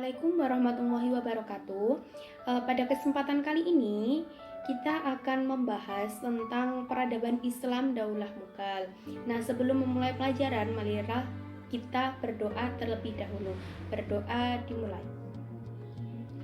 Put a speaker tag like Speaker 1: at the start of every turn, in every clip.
Speaker 1: Assalamualaikum warahmatullahi wabarakatuh. Pada kesempatan kali ini kita akan membahas tentang peradaban Islam Daulah Mughal. Nah, sebelum memulai pelajaran, marilah kita berdoa terlebih dahulu. Berdoa dimulai.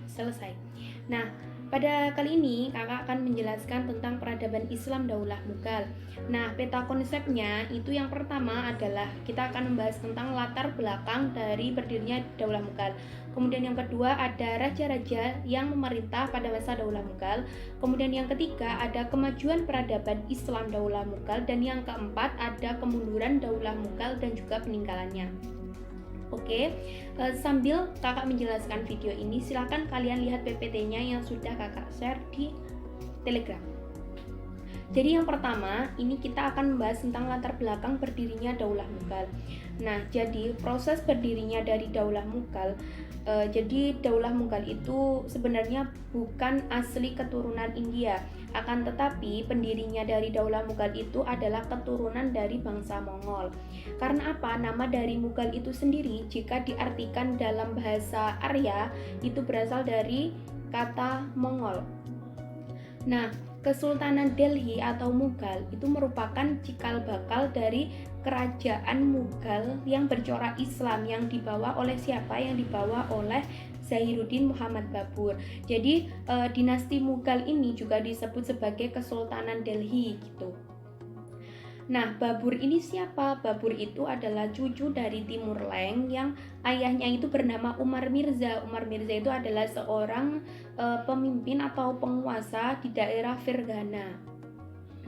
Speaker 1: Selesai. Nah, pada kali ini kakak akan menjelaskan tentang peradaban Islam Daulah Mughal. Nah, peta konsepnya itu yang pertama adalah kita akan membahas tentang latar belakang dari berdirinya Daulah Mughal. Kemudian yang kedua ada raja-raja yang memerintah pada masa Daulah Mughal. Kemudian yang ketiga ada kemajuan peradaban Islam Daulah Mughal, dan yang keempat ada kemunduran Daulah Mughal dan juga peninggalannya. Oke, sambil kakak menjelaskan video ini, silakan kalian lihat PPT-nya yang sudah kakak share di Telegram. Jadi yang pertama, ini kita akan membahas tentang latar belakang berdirinya Daulah Mughal. Nah, jadi proses berdirinya dari Daulah Mughal, jadi Daulah Mughal itu sebenarnya bukan asli keturunan India, akan tetapi pendirinya dari Daulah Mughal itu adalah keturunan dari bangsa Mongol. Karena apa? Nama dari Mughal itu sendiri jika diartikan dalam bahasa Arya itu berasal dari kata Mongol. Nah, Kesultanan Delhi atau Mughal itu merupakan cikal bakal dari kerajaan Mughal yang bercorak Islam, yang dibawa oleh siapa? Yang dibawa oleh Zainuddin Muhammad Babur. Jadi dinasti Mughal ini juga disebut sebagai Kesultanan Delhi gitu. Nah, Babur ini siapa? Babur itu adalah cucu dari Timur Leng yang ayahnya itu bernama Umar Mirza. Umar Mirza itu adalah seorang pemimpin atau penguasa di daerah Fergana.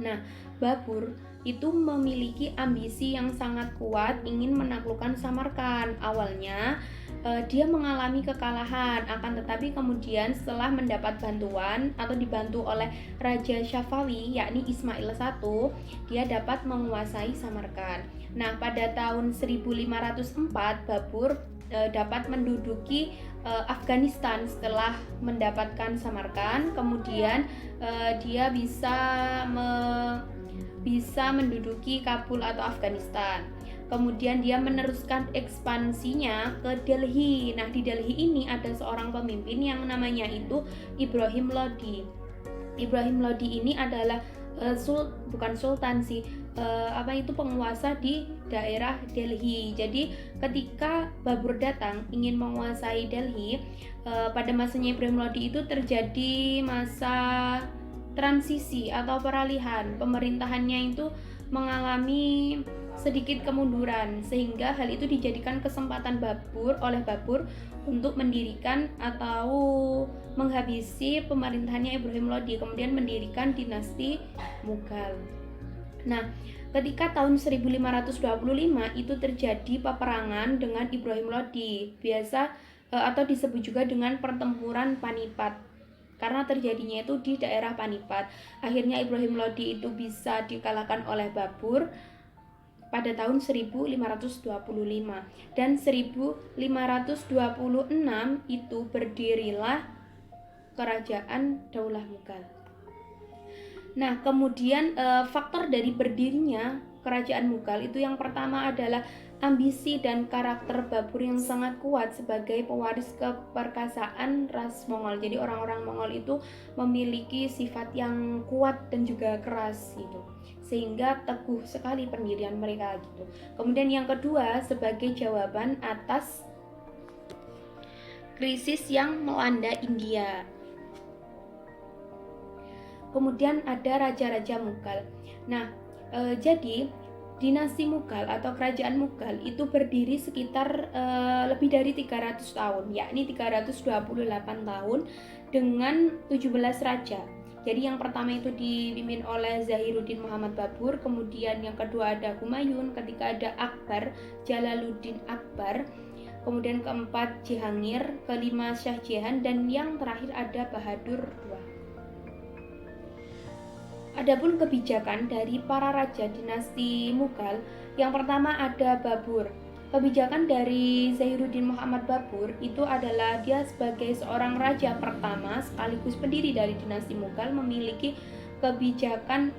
Speaker 1: Nah, Babur itu memiliki ambisi yang sangat kuat ingin menaklukkan Samarkand. Awalnya dia mengalami kekalahan, akan tetapi kemudian setelah mendapat bantuan atau dibantu oleh Raja Syafawi yakni Ismail I, dia dapat menguasai Samarkand. Nah, pada tahun 1504 Babur dapat menduduki Afghanistan setelah mendapatkan Samarkand. Kemudian dia bisa menduduki Kabul atau Afghanistan. Kemudian dia meneruskan ekspansinya ke Delhi. Nah, di Delhi ini ada seorang pemimpin yang namanya itu Ibrahim Lodi. Ibrahim Lodi ini adalah bukan sultan sih, penguasa di daerah Delhi. Jadi ketika Babur datang ingin menguasai Delhi, pada masanya Ibrahim Lodi itu terjadi masa transisi atau peralihan. Pemerintahannya itu mengalami sedikit kemunduran, sehingga hal itu dijadikan kesempatan oleh Babur untuk mendirikan atau menghabisi pemerintahannya Ibrahim Lodi, kemudian mendirikan dinasti Mughal. Nah, ketika tahun 1525 itu terjadi peperangan dengan Ibrahim Lodi, atau disebut juga dengan pertempuran Panipat, karena terjadinya itu di daerah Panipat. Akhirnya Ibrahim Lodi itu bisa dikalahkan oleh Babur pada tahun 1525, dan 1526 itu berdirilah kerajaan Daulah Mughal. Nah, kemudian faktor dari berdirinya kerajaan Mughal itu yang pertama adalah ambisi dan karakter Babur yang sangat kuat sebagai pewaris keperkasaan ras Mongol. Jadi orang-orang Mongol itu memiliki sifat yang kuat dan juga keras gitu, sehingga teguh sekali pendirian mereka gitu. Kemudian yang kedua, sebagai jawaban atas krisis yang melanda India. Kemudian ada raja-raja Mughal. Nah, jadi dinasti Mughal atau kerajaan Mughal itu berdiri sekitar lebih dari 300 tahun, yakni 328 tahun dengan 17 raja. Jadi yang pertama itu dipimpin oleh Zainuddin Muhammad Babur, kemudian yang kedua ada Humayun, ketiga ada Akbar, Jalaluddin Akbar, kemudian keempat Jahangir, kelima Shah Jahan, dan yang terakhir ada Bahadur II. Adapun kebijakan dari para raja dinasti Mughal, yang pertama ada Babur. Kebijakan dari Zainuddin Muhammad Babur itu adalah dia sebagai seorang raja pertama sekaligus pendiri dari dinasti Mughal memiliki kebijakan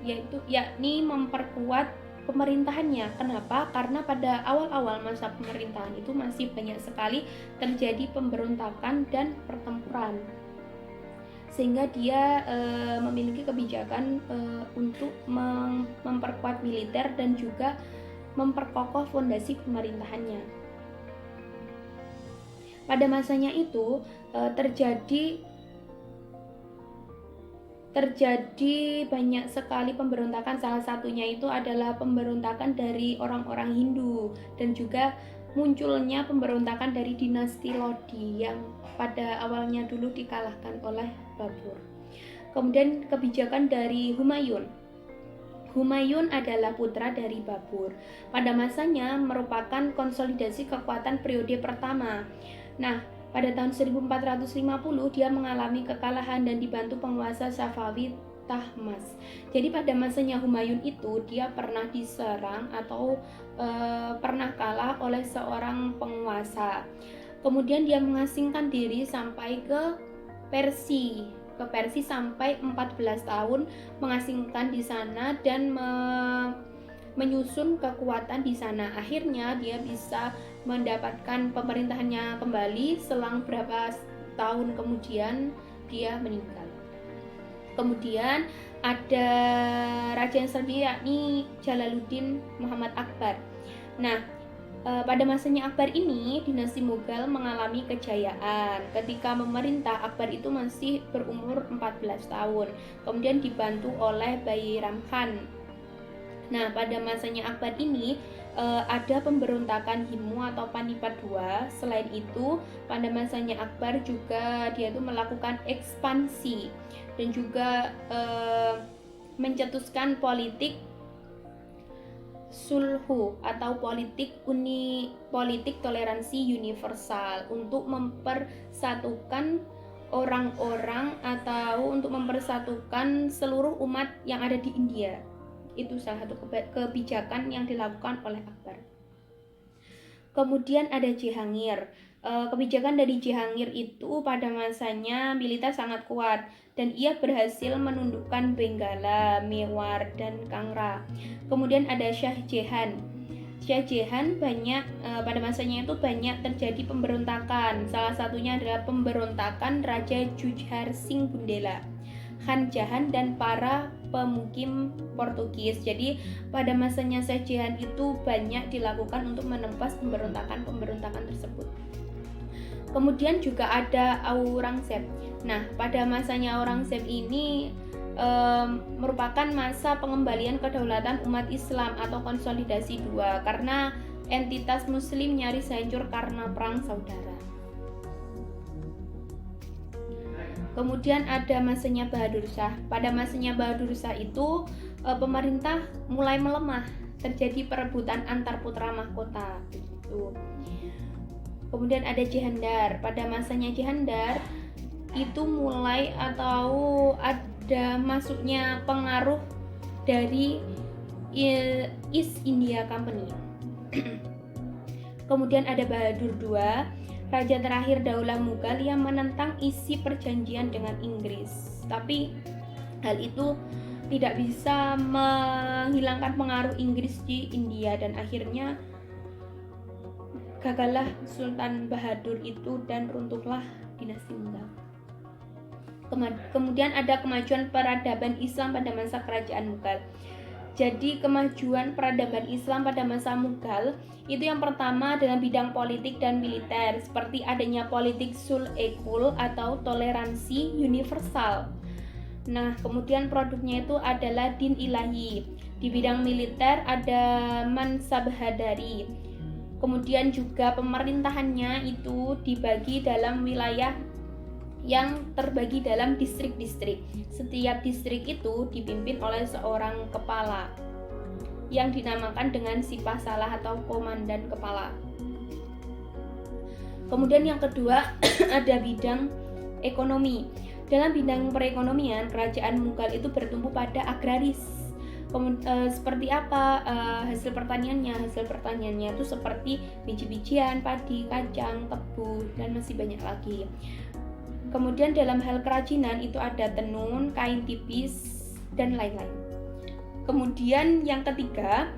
Speaker 1: yakni memperkuat pemerintahannya. Kenapa? Karena pada awal-awal masa pemerintahan itu masih banyak sekali terjadi pemberontakan dan pertempuran, sehingga dia memiliki kebijakan untuk memperkuat militer dan juga memperkokoh fondasi pemerintahannya. Pada masanya itu terjadi banyak sekali pemberontakan. Salah satunya itu adalah pemberontakan dari orang-orang Hindu dan juga munculnya pemberontakan dari dinasti Lodi yang pada awalnya dulu dikalahkan oleh Babur. Kemudian kebijakan dari Humayun. Humayun adalah putra dari Babur. Pada masanya merupakan konsolidasi kekuatan periode pertama. Nah, pada tahun 1450 dia mengalami kekalahan dan dibantu penguasa Safawi Tahmas. Jadi pada masanya Humayun itu dia pernah diserang atau pernah kalah oleh seorang penguasa. Kemudian dia mengasingkan diri sampai ke Persia sampai 14 tahun mengasingkan di sana dan menyusun kekuatan di sana. Akhirnya dia bisa mendapatkan pemerintahannya kembali. Selang berapa tahun kemudian dia meninggal. Kemudian ada raja yang selanjutnya yakni Jalaluddin Muhammad Akbar. Nah, pada masanya Akbar ini dinasti Mughal mengalami kejayaan. Ketika memerintah, Akbar itu masih berumur 14 tahun. Kemudian dibantu oleh Bairam Khan. Nah, pada masanya Akbar ini ada pemberontakan Himmu atau Panipat II. Selain itu, pada masanya Akbar juga dia itu melakukan ekspansi dan juga mencetuskan politik sulhu atau politik toleransi universal untuk mempersatukan orang-orang atau untuk mempersatukan seluruh umat yang ada di India. Itu salah satu kebijakan yang dilakukan oleh Akbar. Kemudian ada Jehangir. Kebijakan dari Jehangir itu pada masanya militer sangat kuat dan ia berhasil menundukkan Benggala, Mewar, dan Kangra. Kemudian ada Shah Jahan. Shah Jahan pada masanya itu banyak terjadi pemberontakan. Salah satunya adalah pemberontakan Raja Jujhar Singh Bundela, Khan Jahan, dan para pemukim Portugis. Jadi pada masanya Shah Jahan itu banyak dilakukan untuk menumpas pemberontakan tersebut. Kemudian juga ada Aurangzeb. Nah, pada masanya Aurangzeb ini merupakan masa pengembalian kedaulatan umat Islam atau konsolidasi dua, karena entitas Muslim nyaris hancur karena perang saudara. Kemudian ada masanya Bahadur Shah. Pada masanya Bahadur Shah itu pemerintah mulai melemah, terjadi perebutan antar putra mahkota begitu. Kemudian ada Jehandar. Pada masanya Jehandar itu mulai atau ada masuknya pengaruh dari East India Company. Kemudian ada Bahadur II, raja terakhir Daulah Mughal yang menentang isi perjanjian dengan Inggris. Tapi hal itu tidak bisa menghilangkan pengaruh Inggris di India dan akhirnya gagallah Sultan Bahadur itu dan runtuhlah dinasti Mughal. Kemudian ada kemajuan peradaban Islam pada masa kerajaan Mughal. Jadi kemajuan peradaban Islam pada masa Mughal itu yang pertama dalam bidang politik dan militer, seperti adanya politik sul-e-kul atau toleransi universal. Nah, kemudian produknya itu adalah din ilahi. Di bidang militer ada mansabhadari. Kemudian juga pemerintahannya itu dibagi dalam wilayah yang terbagi dalam distrik-distrik. Setiap distrik itu dipimpin oleh seorang kepala yang dinamakan dengan Sipasalah atau komandan kepala. Kemudian yang kedua ada bidang ekonomi. Dalam bidang perekonomian, kerajaan Mughal itu bertumpu pada agraris. Seperti apa hasil pertaniannya? Hasil pertaniannya itu seperti biji-bijian, padi, kacang, tebu, dan masih banyak lagi. Kemudian dalam hal kerajinan itu ada tenun, kain tipis, dan lain-lain. Kemudian yang ketiga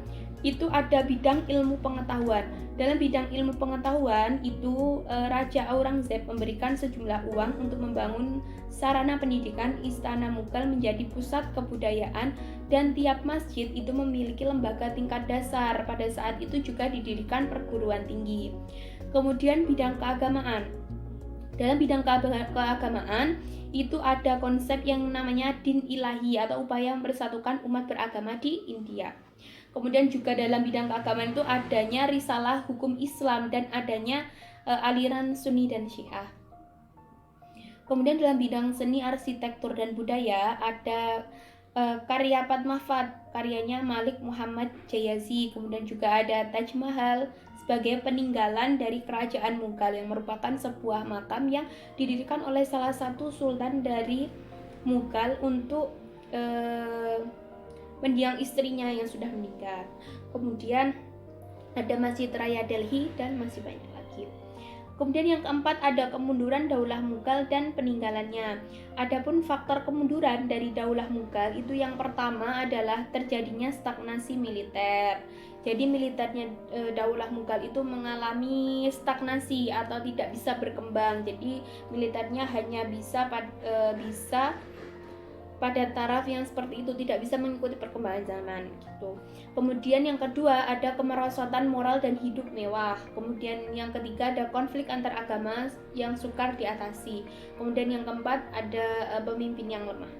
Speaker 1: itu ada bidang ilmu pengetahuan. Dalam bidang ilmu pengetahuan itu Raja Aurangzeb memberikan sejumlah uang untuk membangun sarana pendidikan. Istana Mughal menjadi pusat kebudayaan dan tiap masjid itu memiliki lembaga tingkat dasar. Pada saat itu juga didirikan perguruan tinggi. Kemudian bidang keagamaan. Dalam bidang keagamaan itu ada konsep yang namanya din ilahi atau upaya mempersatukan umat beragama di India. Kemudian juga dalam bidang keagamaan itu adanya risalah hukum Islam dan adanya aliran Sunni dan Syiah. Kemudian dalam bidang seni, arsitektur dan budaya ada karya Padmavat, karyanya Malik Muhammad Jayazi. Kemudian juga ada Taj Mahal sebagai peninggalan dari kerajaan Mughal yang merupakan sebuah makam yang didirikan oleh salah satu sultan dari Mughal untuk mendiang istrinya yang sudah meninggal. Kemudian ada Masjid Raya Delhi dan masih banyak lagi. Kemudian yang keempat ada kemunduran Daulah Mughal dan peninggalannya. Adapun faktor kemunduran dari Daulah Mughal itu yang pertama adalah terjadinya stagnasi militer. Jadi militernya Daulah Mughal itu mengalami stagnasi atau tidak bisa berkembang. Jadi militernya hanya bisa pada taraf yang seperti itu, tidak bisa mengikuti perkembangan zaman gitu. Kemudian yang kedua ada kemerosotan moral dan hidup mewah. Kemudian yang ketiga ada konflik antar agama yang sukar diatasi. Kemudian yang keempat ada pemimpin yang lemah.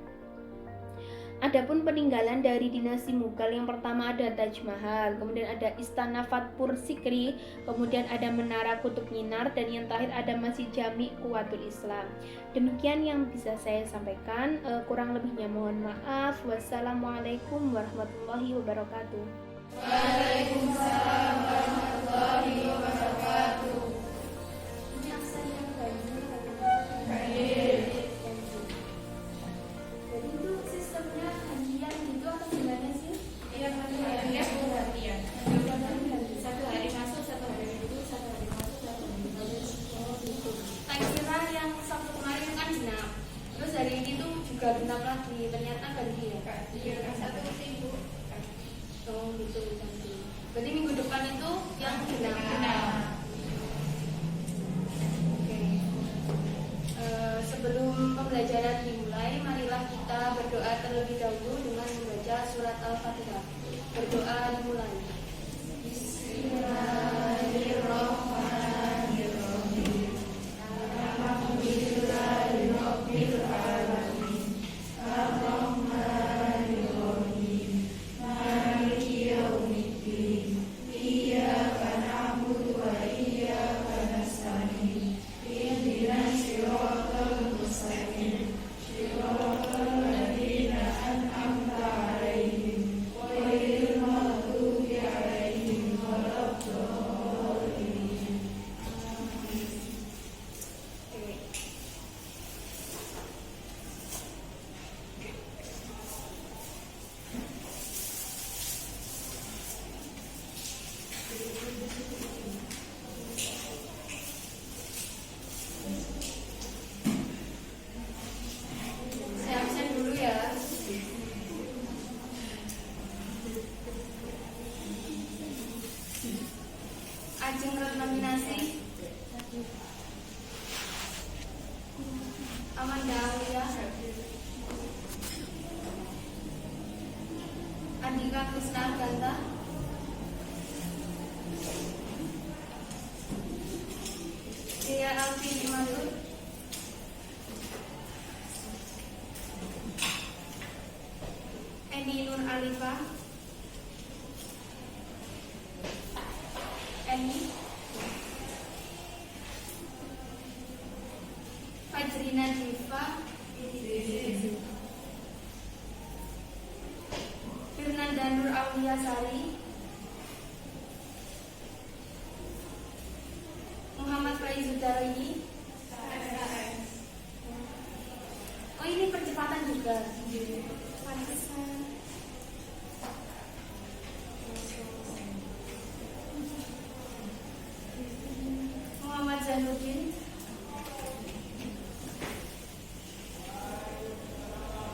Speaker 1: Adapun peninggalan dari dinasti Mughal yang pertama ada Taj Mahal, kemudian ada Istana Fatpur Sikri, kemudian ada Menara Kutub Minar, dan yang terakhir ada Masjid Jami Quwwatul Islam. Demikian yang bisa saya sampaikan, kurang lebihnya mohon maaf. Wassalamualaikum warahmatullahi wabarakatuh.
Speaker 2: Waalaikumsalam warahmatullahi wabarakatuh.
Speaker 1: Jadi itu sistemnya harian gitu atau gimana sih?
Speaker 2: Iya, harian harian. Satu hari masuk, satu hari libur, satu hari masuk, satu hari libur.
Speaker 1: Oh gitu.
Speaker 2: Tak kira yang Sabtu kemarin kan genap. Terus hari ini tuh juga genap lagi. Ternyata ganti ya. Iya, satu minggu. Oh gitu ganti. Berarti minggu depan itu yang genap. Sebelum pembelajaran dimulai, marilah kita berdoa terlebih dahulu dengan membaca surat Al-Fatihah. Berdoa dimulai. Bismillahirrahmanirrahim. Alhamdulillahirabbil alamin. Arrahmanirrahim. Maliki yaumiddin. Iyyaka na'budu wa iyyaka nasta'in. Ihdinas siratal mustaqim. Siratal ladzina an'amta 'alaihim ghairil maghdubi 'alaihim waladdallin. Saya absen dulu ya. Ajeng nominasi Amanda Aulia, Andika Krisna Ganta, Dea Alvin Imanur, Eni Nur Alifa, Eni, Fajrina Diva, Firnanda Nur Auliasari, Muhammad Faizuddin. Oh ini percepatan juga. Pantesan. Muhammad Zainuddin,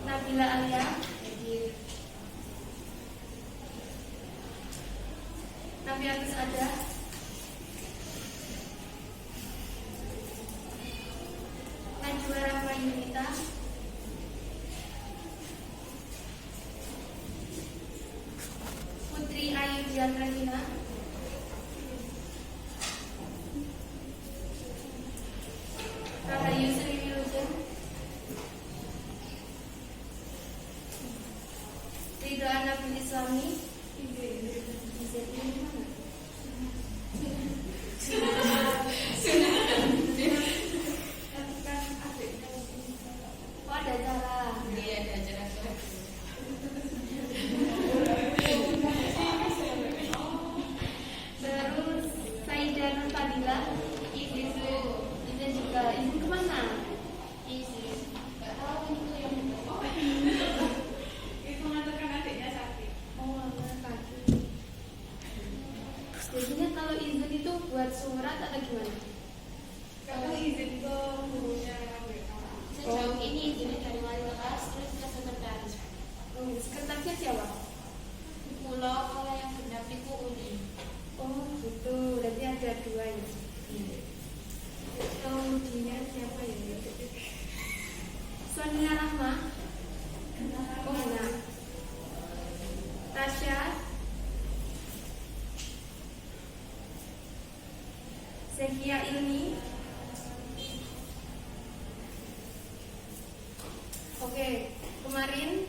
Speaker 2: Nabila Alia, Najwa Rahma Yunita. Putri Ayu Dian Regina. Rahayu Sri Wilujeng. Ridho Anabul Islami. Oh, ada cara.
Speaker 3: Iya, ada acara.
Speaker 2: Terus Saida Nur Fadila. Izin juga. Izin kemana?
Speaker 3: Izin. Nggak tahu itu yang itu mengantarkan adiknya sakit.
Speaker 2: Oh, anak kaki. Biasanya kalau izin itu buat surat atau gimana?
Speaker 3: Kalau izin ke gurunya sejauh ini izinnya dari wali kelas terus ke sekretaris.
Speaker 2: Sekretarisnya siapa?
Speaker 3: Pulau kalau yang genap itu Uni.
Speaker 2: Oh, gitu. Berarti ada dua ya. Kemudian siapa ya? Sonia Rahma. Oh, benar. Tasya. Sekia Ilmi. Oke, kemarin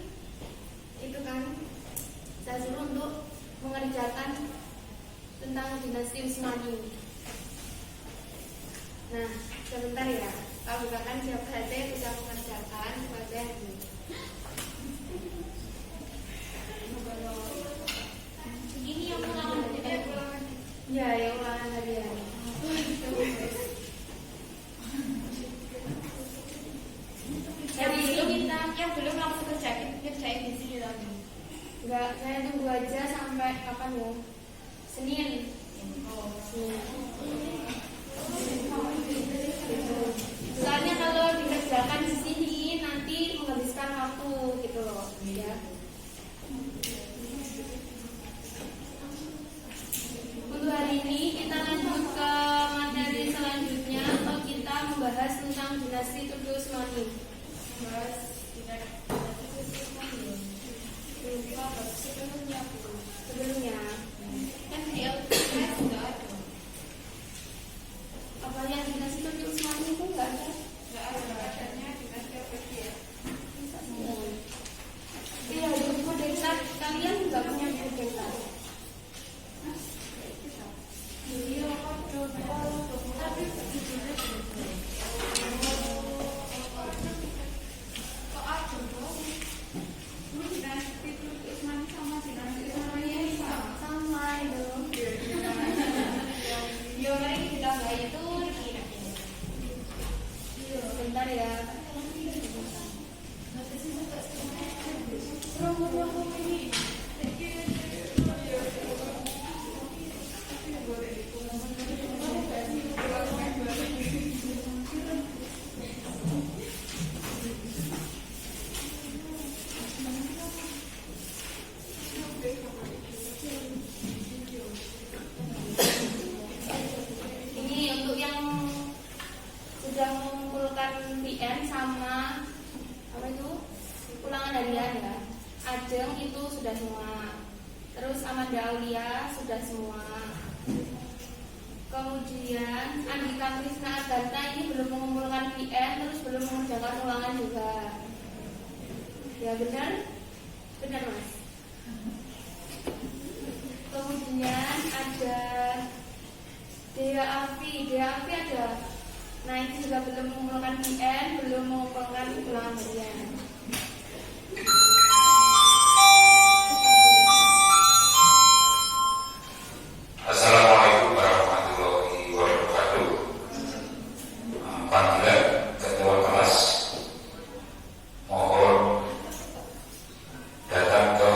Speaker 2: itu kan saya suruh untuk mengerjakan tentang dinasti Utsmani. Nah, sebentar ya. Kalau bukakan siapa saja yang bisa mengerjakan pada ini.
Speaker 3: Ini yang ulangan jadi
Speaker 2: Ya, yang ulangan harian.
Speaker 3: Hari ini kita yang belum langsung kerjain di sini lagi.
Speaker 2: Enggak, saya tunggu aja sampai kapan ya? Senin.
Speaker 3: Oh,
Speaker 2: Soalnya kalau dikerjakan di sini nanti menghabiskan waktu gitu loh, ya. Untuk hari ini kita lanjut ke materi selanjutnya atau kita membahas tentang dinasti Turki Utsmani.
Speaker 3: bahas tidak
Speaker 2: Sebelumnya,
Speaker 3: kan di LPS nggak ada.
Speaker 2: apa yang dinasti Turki Utsmani itu enggak ada?
Speaker 3: Nggak ada adanya dinasti LPS.
Speaker 2: Iya, di kudeta kalian nggak punya kudeta.
Speaker 3: Iya, tapi kok ada dong? Ini dinasti Turki Utsmani sama dinasti Utsmani sama.
Speaker 2: Sama dong.
Speaker 3: Ya, mari kita bahas itu
Speaker 2: Sebentar ya. Ini untuk yang sudah mengumpulkan PN sama apa itu ulangan harian ya. Ajeng itu sudah semua. Terus Amanda Aulia sudah semua. Kemudian Andika Krisna Agarta ini belum mengumpulkan PN, terus belum mengerjakan ulangan juga. Ya benar? Benar Mas. Kemudian ada Dea Alfi ada. Nah ini juga belum mengumpulkan PN, belum mengumpulkan ulangan harian.
Speaker 4: Assalamualaikum warahmatullahi wabarakatuh. Panggilan ketua kelas mohon datang ke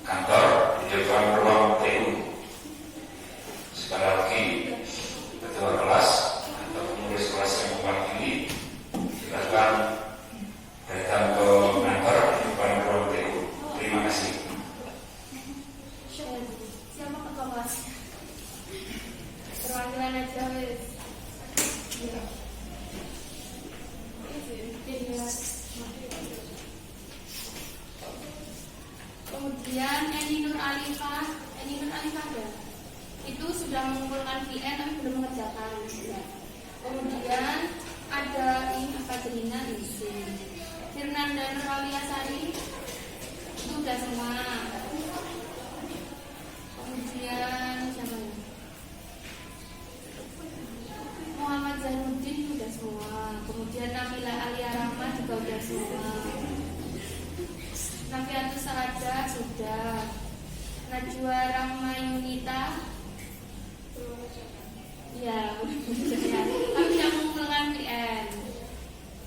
Speaker 4: kantor di depan ruang TU. Sekali lagi ketua kelas atau pengurus kelas yang mewakili silakan
Speaker 2: sudah mengumpulkan VN tapi belum mengerjakan. Kemudian ada ini Katrina izin, Firnanda Nurwaliasari itu udah semua. Kemudian siapa ya? Muhammad Zainuddin udah semua. Kemudian Nabila Alia Rahma juga udah semua. Nafiatus Saada sudah. Najwa Rahmayunita ya, tapi tidak mengumpulkan PN.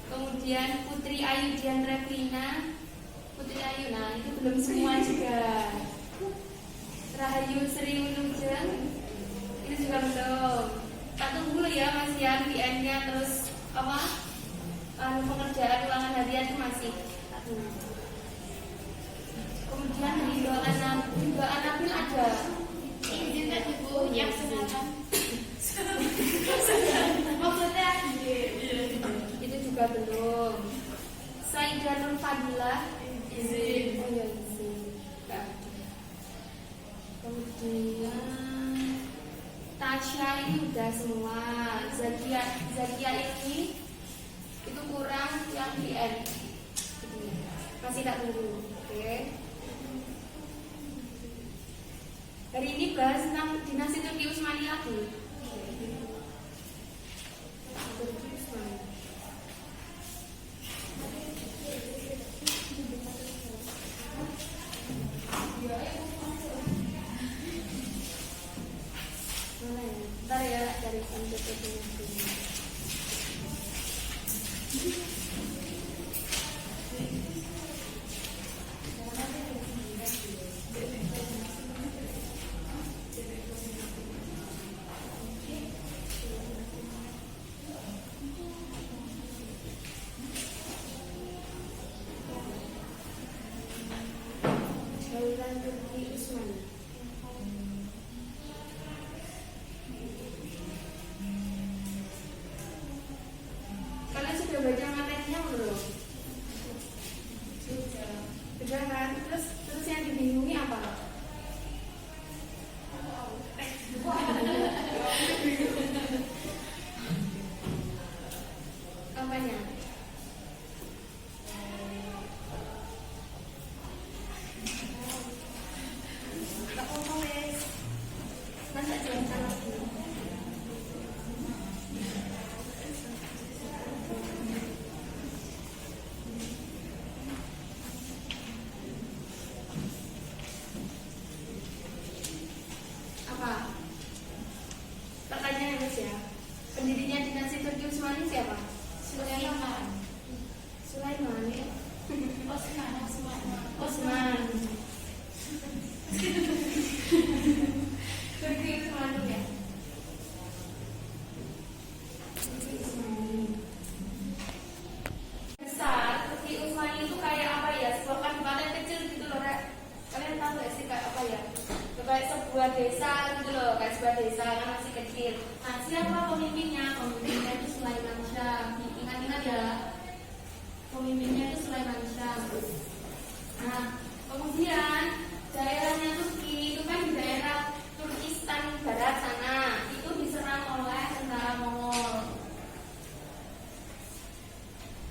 Speaker 2: Kemudian Putri Ayu Dian Reklina, Putri Ayu, nah itu belum semua juga. Rahayu Sri Wilujeng itu juga belum. Kita tunggu ya Mas Yan PN-nya, terus apa pengerjaan ulangan harian itu masih tak tunggu. Kemudian Ridho Anabil ada
Speaker 3: Izin kan ibu yang senang. Maksudnya
Speaker 2: itu juga belum. Saidah Nur Fadilah izin. Oh ya izin. Kemudian Tasya ini udah semua. Zakia ini itu kurang yang PN. Masih tak tunggu. Oke. Hari ini bahas tentang dinasti Turki Utsmani lagi. Turki Utsmani. Mana ya? Ntar ya dari Turki. Turki Utsmani. Kalian sudah baca materinya belum? Sudah kan? Terus yang dibingungi apa? Apanya? Masa jangan salah dulu. Apa? Pertanyaan yang ya. Pendirinya dinasti Turki Utsmani siapa?
Speaker 3: Sulaiman.
Speaker 2: Sulaiman ya?
Speaker 3: Osman.
Speaker 2: Turki Utsmani ya? Besar, Turki Utsmani itu kayak apa ya? Sebuah kabupaten kecil gitu loh, Rek. Kalian tahu gak sih kayak apa ya? Kayak sebuah desa gitu loh, kayak sebuah desa kan masih kecil. Nah, siapa pemimpinnya? Pemimpinnya itu Sulaiman Shah. Ingat-ingat ya. Pemimpinnya itu Sulaiman Shah. Nah, kemudian daerahnya Turki itu kan di daerah Turkistan Barat sana. Itu diserang oleh tentara Mongol.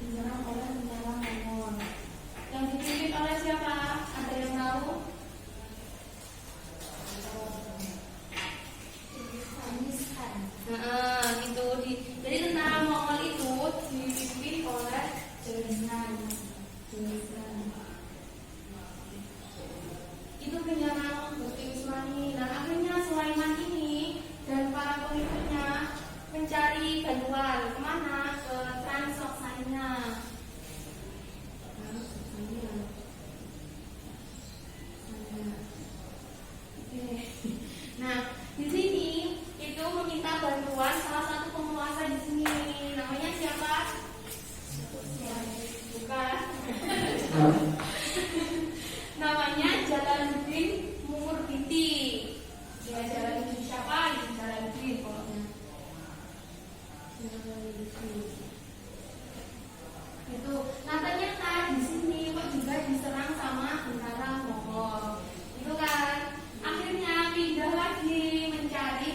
Speaker 2: Diserang oleh tentara Mongol. Yang dipimpin oleh siapa? Ada yang tahu? Nah, itu jadi tentara Mongol itu dipimpin oleh Genghis Khan. Itu menyerang Turki Utsmani. Dan akhirnya Sulaiman ini dan para pemimpinnya mencari bantuan kemana? Ke Transoxania. Nah, di sini itu meminta bantuan salah satu penguasa di sini. Namanya siapa? Bukan. Namanya Jalaluddin Mumurbiti. Ya, Jalaluddin siapa? Jalaluddin pokoknya. Itu. Nah, ternyata di sini kok juga diserang sama tentara Mongol. Itu kan akhirnya pindah lagi mencari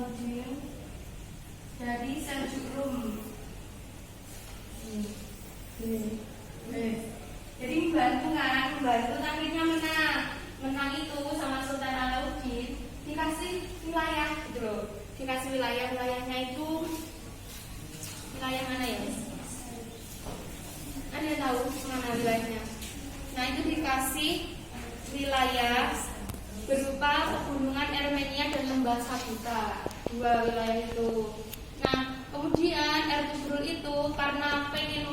Speaker 2: Salahuddin dari Seljuk Rum. Jadi membantu akhirnya menang itu sama Sultan Alauddin, dikasih wilayah gitu loh, dikasih wilayahnya itu wilayah mana ya? Ada tahu mana wilayahnya? Nah itu dikasih wilayah berupa pegunungan Armenia dan lembah Sabuta, 2 wilayah itu. Nah kemudian Ertugrul itu karena pengen